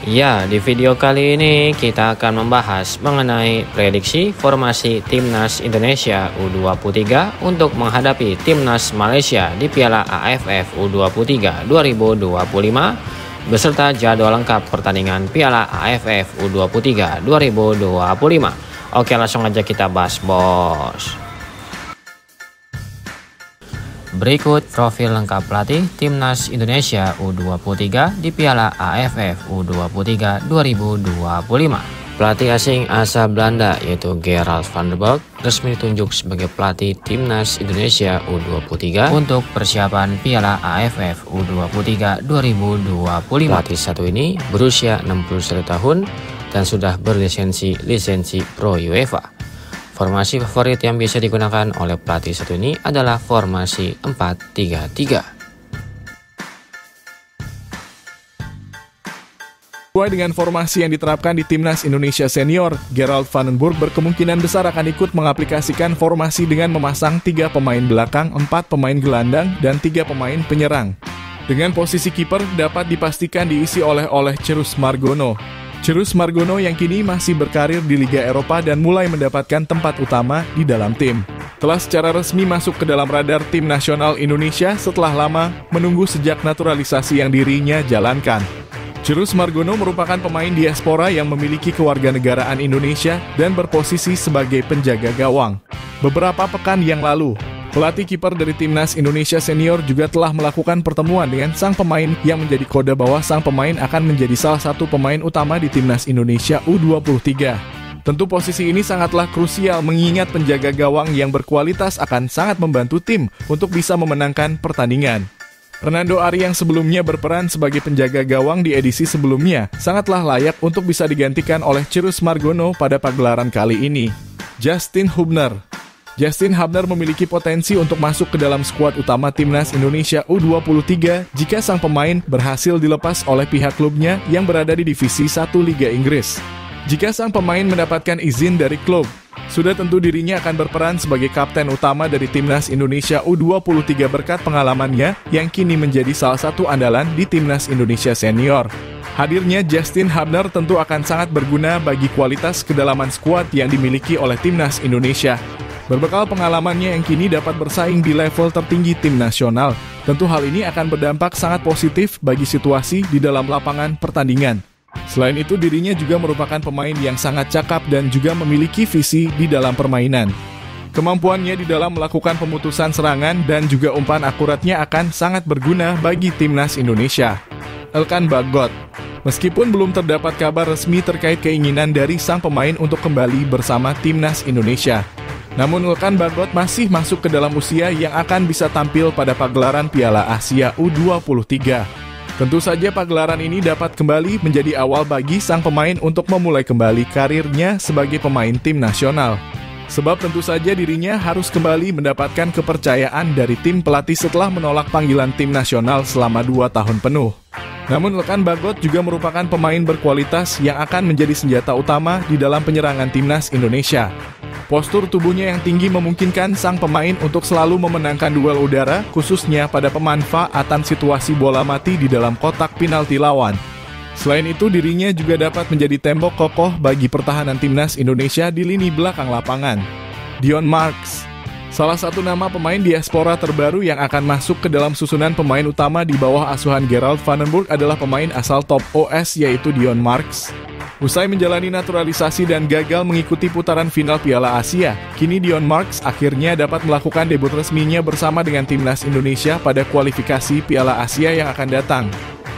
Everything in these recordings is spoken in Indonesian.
Ya, di video kali ini kita akan membahas mengenai prediksi formasi Timnas Indonesia U23 untuk menghadapi Timnas Malaysia di Piala AFF U23 2025 beserta jadwal lengkap pertandingan Piala AFF U23 2025. Oke, langsung aja kita bahas, bos. Berikut profil lengkap pelatih Timnas Indonesia U23 di Piala AFF U23 2025. Pelatih asing asal Belanda yaitu Gerald van der Berg resmi ditunjuk sebagai pelatih Timnas Indonesia U23 untuk persiapan Piala AFF U23 2025. Pelatih satu ini berusia 61 tahun dan sudah berlisensi Pro UEFA. Formasi favorit yang biasa digunakan oleh pelatih satu ini adalah formasi 4-3-3. Sesuai dengan formasi yang diterapkan di Timnas Indonesia Senior, Gerald van den Berg berkemungkinan besar akan ikut mengaplikasikan formasi dengan memasang 3 pemain belakang, 4 pemain gelandang, dan 3 pemain penyerang. Dengan posisi kiper dapat dipastikan diisi oleh Cirus Margono. Cirus Margono yang kini masih berkarir di Liga Eropa dan mulai mendapatkan tempat utama di dalam tim. Telah secara resmi masuk ke dalam radar tim nasional Indonesia setelah lama menunggu sejak naturalisasi yang dirinya jalankan. Cirus Margono merupakan pemain diaspora yang memiliki kewarganegaraan Indonesia dan berposisi sebagai penjaga gawang. Beberapa pekan yang lalu, pelatih kiper dari Timnas Indonesia Senior juga telah melakukan pertemuan dengan sang pemain yang menjadi kode bahwa sang pemain akan menjadi salah satu pemain utama di Timnas Indonesia U23. Tentu posisi ini sangatlah krusial mengingat penjaga gawang yang berkualitas akan sangat membantu tim untuk bisa memenangkan pertandingan. Fernando Ari yang sebelumnya berperan sebagai penjaga gawang di edisi sebelumnya sangatlah layak untuk bisa digantikan oleh Cirus Margono pada pagelaran kali ini. Justin Hubner memiliki potensi untuk masuk ke dalam skuad utama Timnas Indonesia U23 jika sang pemain berhasil dilepas oleh pihak klubnya yang berada di Divisi 1 Liga Inggris. Jika sang pemain mendapatkan izin dari klub, sudah tentu dirinya akan berperan sebagai kapten utama dari Timnas Indonesia U23 berkat pengalamannya yang kini menjadi salah satu andalan di Timnas Indonesia Senior. Hadirnya Justin Hubner tentu akan sangat berguna bagi kualitas kedalaman skuad yang dimiliki oleh Timnas Indonesia. Berbekal pengalamannya yang kini dapat bersaing di level tertinggi tim nasional, tentu hal ini akan berdampak sangat positif bagi situasi di dalam lapangan pertandingan. Selain itu, dirinya juga merupakan pemain yang sangat cakap dan juga memiliki visi di dalam permainan. Kemampuannya di dalam melakukan pemutusan serangan dan juga umpan akuratnya akan sangat berguna bagi Timnas Indonesia. Elkan Bagot. Meskipun belum terdapat kabar resmi terkait keinginan dari sang pemain untuk kembali bersama Timnas Indonesia, namun Elkan Bagot masih masuk ke dalam usia yang akan bisa tampil pada pagelaran Piala Asia U23. Tentu saja pagelaran ini dapat kembali menjadi awal bagi sang pemain untuk memulai kembali karirnya sebagai pemain tim nasional. Sebab tentu saja dirinya harus kembali mendapatkan kepercayaan dari tim pelatih setelah menolak panggilan tim nasional selama 2 tahun penuh. Namun Elkan Bagot juga merupakan pemain berkualitas yang akan menjadi senjata utama di dalam penyerangan Timnas Indonesia. Postur tubuhnya yang tinggi memungkinkan sang pemain untuk selalu memenangkan duel udara, khususnya pada pemanfaatan situasi bola mati di dalam kotak penalti lawan. Selain itu, dirinya juga dapat menjadi tembok kokoh bagi pertahanan Timnas Indonesia di lini belakang lapangan. Dion Marks, salah satu nama pemain diaspora terbaru yang akan masuk ke dalam susunan pemain utama di bawah asuhan Gerald van den Berg adalah pemain asal top OS yaitu Dion Marks. Usai menjalani naturalisasi dan gagal mengikuti putaran final Piala Asia, kini Dion Marks akhirnya dapat melakukan debut resminya bersama dengan Timnas Indonesia pada kualifikasi Piala Asia yang akan datang.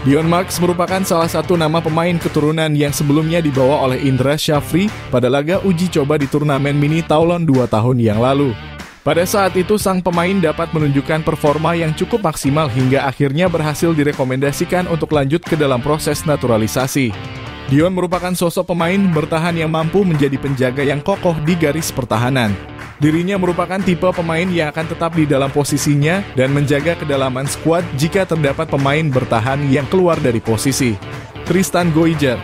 Dion Marks merupakan salah satu nama pemain keturunan yang sebelumnya dibawa oleh Indra Syafri pada laga uji coba di turnamen mini Toulon 2 tahun yang lalu. Pada saat itu, sang pemain dapat menunjukkan performa yang cukup maksimal hingga akhirnya berhasil direkomendasikan untuk lanjut ke dalam proses naturalisasi. Dion merupakan sosok pemain bertahan yang mampu menjadi penjaga yang kokoh di garis pertahanan. Dirinya merupakan tipe pemain yang akan tetap di dalam posisinya dan menjaga kedalaman skuad jika terdapat pemain bertahan yang keluar dari posisi. Tristan Goijer.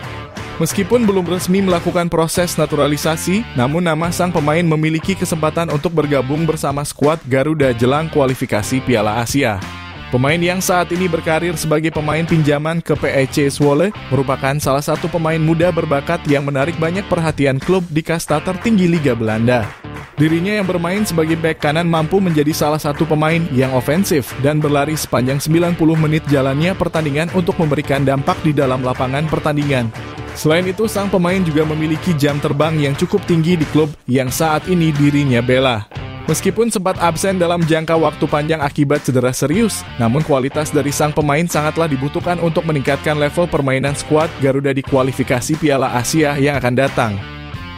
Meskipun belum resmi melakukan proses naturalisasi, namun nama sang pemain memiliki kesempatan untuk bergabung bersama skuad Garuda jelang kualifikasi Piala Asia. Pemain yang saat ini berkarir sebagai pemain pinjaman ke PEC Zwolle merupakan salah satu pemain muda berbakat yang menarik banyak perhatian klub di kasta tertinggi Liga Belanda. Dirinya yang bermain sebagai bek kanan mampu menjadi salah satu pemain yang ofensif dan berlari sepanjang 90 menit jalannya pertandingan untuk memberikan dampak di dalam lapangan pertandingan. Selain itu, sang pemain juga memiliki jam terbang yang cukup tinggi di klub yang saat ini dirinya bela. Meskipun sempat absen dalam jangka waktu panjang akibat cedera serius, namun kualitas dari sang pemain sangatlah dibutuhkan untuk meningkatkan level permainan skuad Garuda di kualifikasi Piala Asia yang akan datang.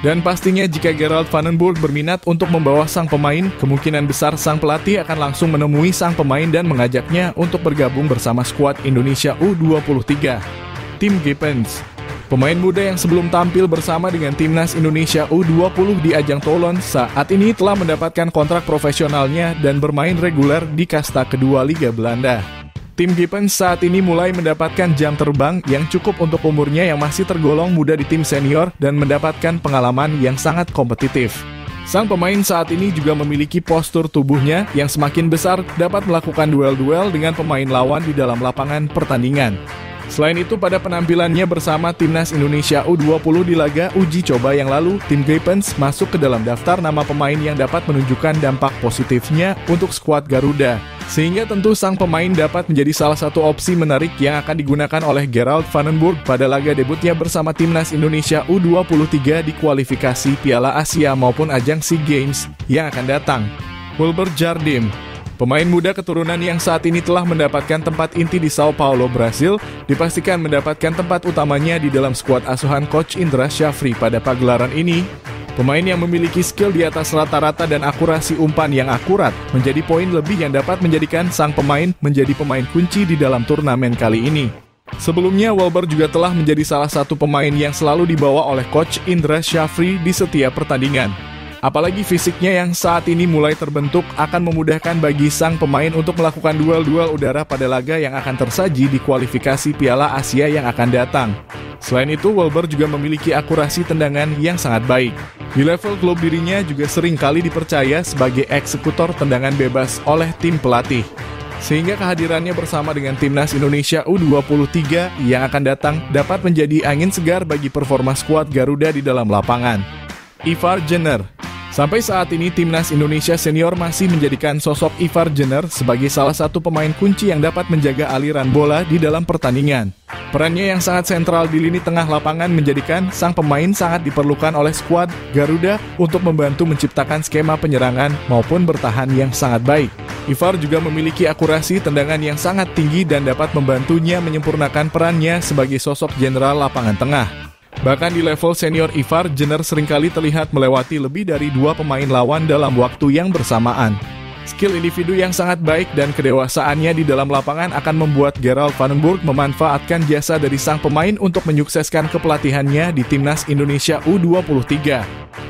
Dan pastinya jika Gerald van den Burg berminat untuk membawa sang pemain, kemungkinan besar sang pelatih akan langsung menemui sang pemain dan mengajaknya untuk bergabung bersama skuad Indonesia U23. Tim Gippens. Pemain muda yang sebelum tampil bersama dengan timnas Indonesia U20 di ajang Toulon saat ini telah mendapatkan kontrak profesionalnya dan bermain reguler di kasta kedua Liga Belanda. Tim Gippens saat ini mulai mendapatkan jam terbang yang cukup untuk umurnya yang masih tergolong muda di tim senior dan mendapatkan pengalaman yang sangat kompetitif. Sang pemain saat ini juga memiliki postur tubuhnya yang semakin besar dapat melakukan duel-duel dengan pemain lawan di dalam lapangan pertandingan. Selain itu, pada penampilannya bersama timnas Indonesia U20 di laga uji coba yang lalu, tim Gippens masuk ke dalam daftar nama pemain yang dapat menunjukkan dampak positifnya untuk skuad Garuda. Sehingga tentu sang pemain dapat menjadi salah satu opsi menarik yang akan digunakan oleh Gerald van den Burg pada laga debutnya bersama timnas Indonesia U23 di kualifikasi Piala Asia maupun ajang SEA Games yang akan datang. Wilber Jardim. Pemain muda keturunan yang saat ini telah mendapatkan tempat inti di Sao Paulo, Brasil, dipastikan mendapatkan tempat utamanya di dalam skuad asuhan Coach Indra Syafri pada pagelaran ini. Pemain yang memiliki skill di atas rata-rata dan akurasi umpan yang akurat menjadi poin lebih yang dapat menjadikan sang pemain menjadi pemain kunci di dalam turnamen kali ini. Sebelumnya, Wilber juga telah menjadi salah satu pemain yang selalu dibawa oleh Coach Indra Syafri di setiap pertandingan. Apalagi fisiknya yang saat ini mulai terbentuk akan memudahkan bagi sang pemain untuk melakukan duel-duel udara pada laga yang akan tersaji di kualifikasi Piala Asia yang akan datang. Selain itu, Wilber juga memiliki akurasi tendangan yang sangat baik. Di level klub dirinya juga sering kali dipercaya sebagai eksekutor tendangan bebas oleh tim pelatih. Sehingga kehadirannya bersama dengan timnas Indonesia U23 yang akan datang dapat menjadi angin segar bagi performa skuad Garuda di dalam lapangan. Ivar Jenner. Sampai saat ini, timnas Indonesia senior masih menjadikan sosok Ivar Jenner sebagai salah satu pemain kunci yang dapat menjaga aliran bola di dalam pertandingan. Perannya yang sangat sentral di lini tengah lapangan menjadikan sang pemain sangat diperlukan oleh skuad Garuda untuk membantu menciptakan skema penyerangan maupun bertahan yang sangat baik. Ivar juga memiliki akurasi tendangan yang sangat tinggi dan dapat membantunya menyempurnakan perannya sebagai sosok jenderal lapangan tengah. Bahkan di level senior, Ivar Jenner seringkali terlihat melewati lebih dari 2 pemain lawan dalam waktu yang bersamaan. Skill individu yang sangat baik dan kedewasaannya di dalam lapangan akan membuat Gerald van den Burg memanfaatkan jasa dari sang pemain untuk menyukseskan kepelatihannya di timnas Indonesia U23.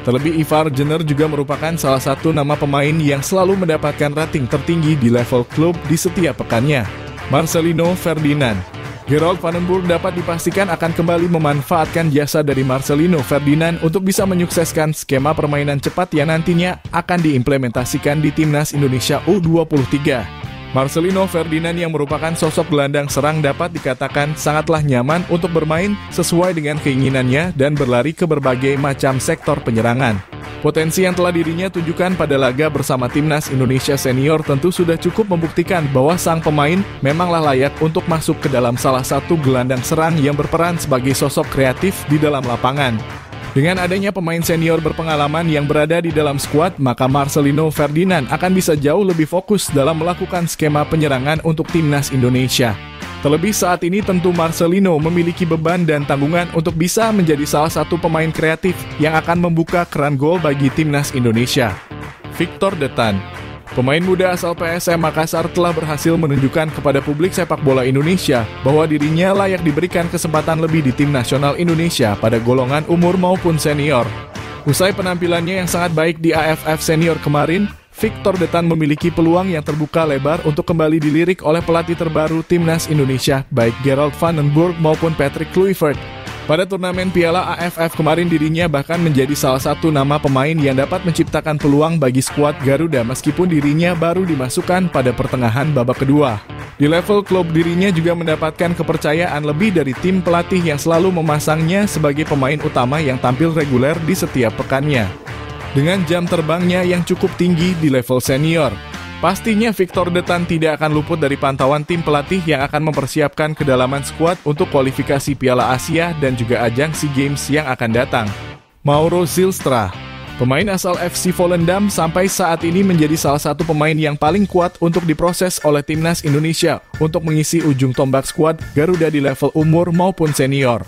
Terlebih, Ivar Jenner juga merupakan salah satu nama pemain yang selalu mendapatkan rating tertinggi di level klub di setiap pekannya. Marcelino Ferdinand. Gerald van den Burg dapat dipastikan akan kembali memanfaatkan jasa dari Marcelino Ferdinand untuk bisa menyukseskan skema permainan cepat yang nantinya akan diimplementasikan di timnas Indonesia U23. Marcelino Ferdinand yang merupakan sosok gelandang serang dapat dikatakan sangatlah nyaman untuk bermain sesuai dengan keinginannya dan berlari ke berbagai macam sektor penyerangan. Potensi yang telah dirinya tunjukkan pada laga bersama timnas Indonesia senior tentu sudah cukup membuktikan bahwa sang pemain memanglah layak untuk masuk ke dalam salah satu gelandang serang yang berperan sebagai sosok kreatif di dalam lapangan. Dengan adanya pemain senior berpengalaman yang berada di dalam skuad, maka Marcelino Ferdinand akan bisa jauh lebih fokus dalam melakukan skema penyerangan untuk timnas Indonesia. Terlebih saat ini tentu Marcelino memiliki beban dan tanggungan untuk bisa menjadi salah satu pemain kreatif yang akan membuka keran gol bagi timnas Indonesia. Victor Detan. Pemain muda asal PSM Makassar telah berhasil menunjukkan kepada publik sepak bola Indonesia bahwa dirinya layak diberikan kesempatan lebih di tim nasional Indonesia pada golongan umur maupun senior. Usai penampilannya yang sangat baik di AFF Senior kemarin, Victor Detan memiliki peluang yang terbuka lebar untuk kembali dilirik oleh pelatih terbaru timnas Indonesia, baik Gerald van den Burg maupun Patrick Kluivert. Pada turnamen Piala AFF kemarin dirinya bahkan menjadi salah satu nama pemain yang dapat menciptakan peluang bagi skuad Garuda meskipun dirinya baru dimasukkan pada pertengahan babak kedua. Di level klub dirinya juga mendapatkan kepercayaan lebih dari tim pelatih yang selalu memasangnya sebagai pemain utama yang tampil reguler di setiap pekannya. Dengan jam terbangnya yang cukup tinggi di level senior, pastinya Victor Detan tidak akan luput dari pantauan tim pelatih yang akan mempersiapkan kedalaman skuad untuk kualifikasi Piala Asia dan juga ajang SEA Games yang akan datang. Mauro Zylstra, pemain asal FC Volendam, sampai saat ini menjadi salah satu pemain yang paling kuat untuk diproses oleh Timnas Indonesia untuk mengisi ujung tombak skuad Garuda di level umur maupun senior.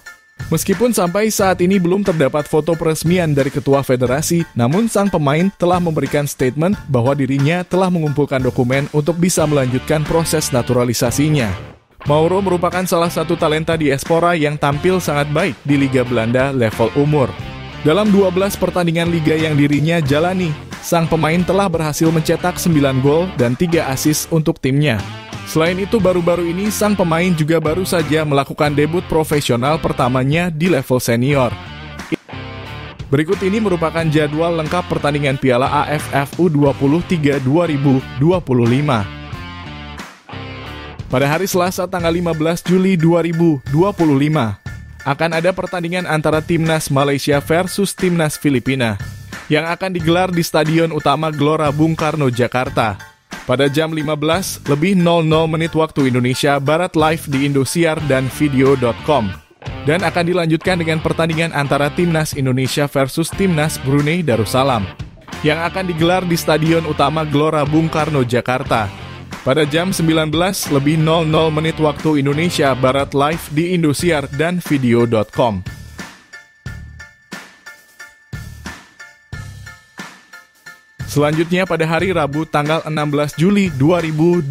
Meskipun sampai saat ini belum terdapat foto peresmian dari ketua federasi, namun sang pemain telah memberikan statement bahwa dirinya telah mengumpulkan dokumen untuk bisa melanjutkan proses naturalisasinya. Mauro merupakan salah satu talenta diaspora yang tampil sangat baik di Liga Belanda level umur. Dalam 12 pertandingan liga yang dirinya jalani, sang pemain telah berhasil mencetak 9 gol dan 3 assist untuk timnya. Selain itu, baru-baru ini sang pemain juga baru saja melakukan debut profesional pertamanya di level senior. Berikut ini merupakan jadwal lengkap pertandingan Piala AFF U23 2025. Pada hari Selasa tanggal 15 Juli 2025, akan ada pertandingan antara Timnas Malaysia versus Timnas Filipina yang akan digelar di Stadion Utama Gelora Bung Karno, Jakarta. Pada jam 15:00 waktu Indonesia Barat live di Indosiar dan video.com. Dan akan dilanjutkan dengan pertandingan antara Timnas Indonesia versus Timnas Brunei Darussalam yang akan digelar di Stadion Utama Gelora Bung Karno, Jakarta. Pada jam 19:00 waktu Indonesia Barat live di Indosiar dan video.com. Selanjutnya pada hari Rabu tanggal 16 Juli 2025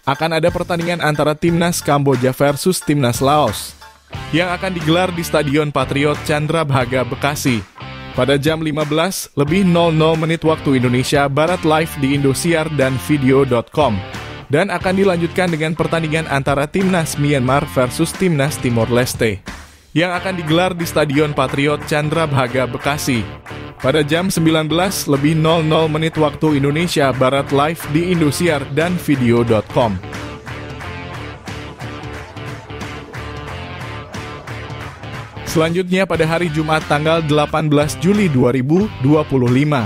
akan ada pertandingan antara Timnas Kamboja versus Timnas Laos yang akan digelar di Stadion Patriot Candrabhaga, Bekasi. Pada jam 15:00 waktu Indonesia Barat live di Indosiar dan video.com. Dan akan dilanjutkan dengan pertandingan antara Timnas Myanmar versus Timnas Timor Leste yang akan digelar di Stadion Patriot Candrabhaga, Bekasi. Pada jam 19:00 waktu Indonesia Barat live di Indosiar dan video.com. Selanjutnya pada hari Jumat tanggal 18 Juli 2025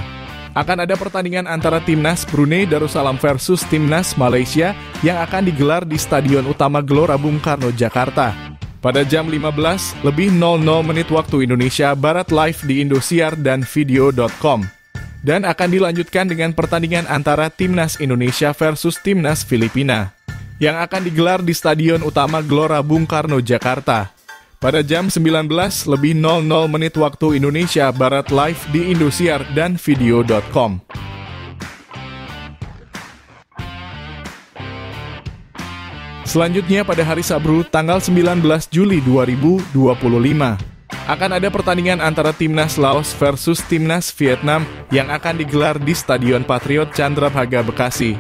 akan ada pertandingan antara Timnas Brunei Darussalam versus Timnas Malaysia yang akan digelar di Stadion Utama Gelora Bung Karno, Jakarta. Pada jam 15:00 waktu Indonesia Barat live di Indosiar dan video.com. Dan akan dilanjutkan dengan pertandingan antara Timnas Indonesia versus Timnas Filipina yang akan digelar di Stadion Utama Gelora Bung Karno, Jakarta. Pada jam 19:00 waktu Indonesia Barat live di Indosiar dan video.com. Selanjutnya pada hari Sabtu tanggal 19 Juli 2025 akan ada pertandingan antara Timnas Laos versus Timnas Vietnam yang akan digelar di Stadion Patriot Candrabhaga, Bekasi.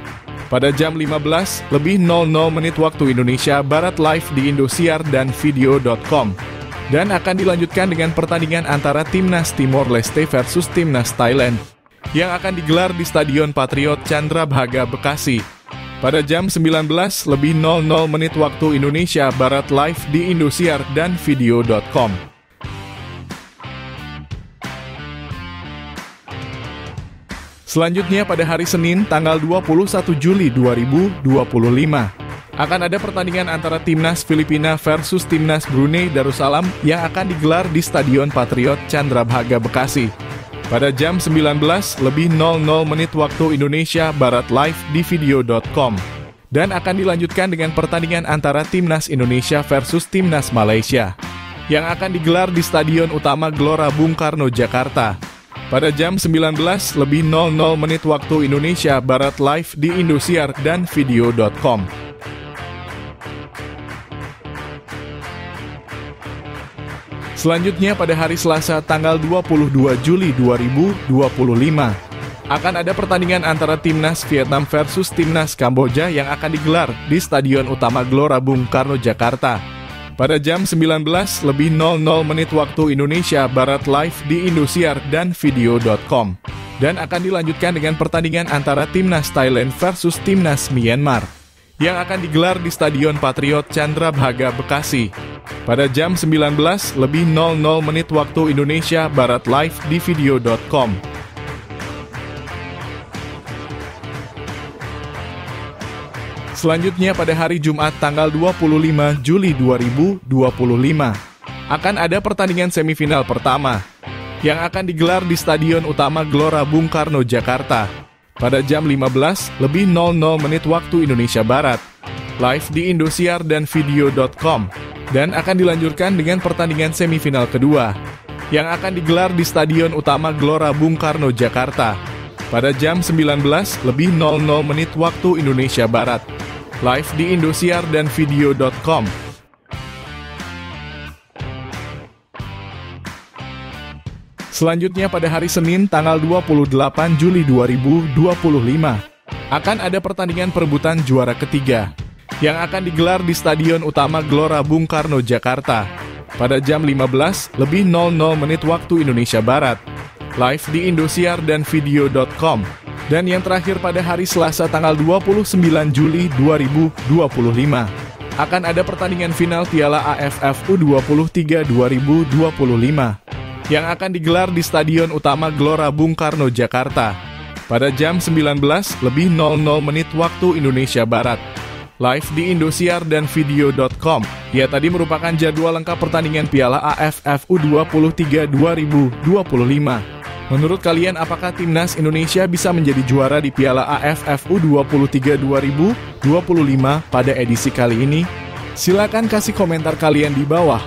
Pada jam 15:00 waktu Indonesia Barat live di Indosiar dan video.com. Dan akan dilanjutkan dengan pertandingan antara Timnas Timor Leste versus Timnas Thailand yang akan digelar di Stadion Patriot Candrabhaga, Bekasi. Pada jam 19:00 waktu Indonesia Barat live di Indosiar dan video.com. Selanjutnya pada hari Senin tanggal 21 Juli 2025 akan ada pertandingan antara Timnas Filipina versus Timnas Brunei Darussalam yang akan digelar di Stadion Patriot Candrabhaga, Bekasi. Pada jam 19:00 waktu Indonesia Barat live di video.com. Dan akan dilanjutkan dengan pertandingan antara Timnas Indonesia versus Timnas Malaysia yang akan digelar di Stadion Utama Gelora Bung Karno, Jakarta. Pada jam 19:00 waktu Indonesia Barat live di Indosiar dan video.com. Selanjutnya pada hari Selasa tanggal 22 Juli 2025 akan ada pertandingan antara Timnas Vietnam versus Timnas Kamboja yang akan digelar di Stadion Utama Gelora Bung Karno, Jakarta. pada jam 19:00 waktu Indonesia Barat live di Indosiar dan video.com. Dan akan dilanjutkan dengan pertandingan antara Timnas Thailand versus Timnas Myanmar yang akan digelar di Stadion Patriot Candrabhaga, Bekasi pada jam 19:00 waktu Indonesia Barat live di video.com. Selanjutnya pada hari Jumat tanggal 25 Juli 2025 akan ada pertandingan semifinal pertama yang akan digelar di Stadion Utama Gelora Bung Karno, Jakarta pada jam 15:00 waktu Indonesia Barat live di Indosiar dan video.com, dan akan dilanjutkan dengan pertandingan semifinal kedua yang akan digelar di Stadion Utama Gelora Bung Karno, Jakarta pada jam 19:00 waktu Indonesia Barat live di Indosiar dan video.com. Selanjutnya pada hari Senin tanggal 28 Juli 2025 akan ada pertandingan perebutan juara ketiga yang akan digelar di Stadion Utama Gelora Bung Karno, Jakarta pada jam 15:00 waktu Indonesia Barat live di Indosiar dan video.com. Dan yang terakhir pada hari Selasa tanggal 29 Juli 2025 akan ada pertandingan final Piala AFF U23 2025 yang akan digelar di Stadion Utama Gelora Bung Karno, Jakarta pada jam 19:00 waktu Indonesia Barat live di Indosiar dan video.com. Ya, tadi merupakan jadwal lengkap pertandingan Piala AFF U23 2025. Menurut kalian, apakah Timnas Indonesia bisa menjadi juara di Piala AFF U23 2025 pada edisi kali ini? Silakan kasih komentar kalian di bawah.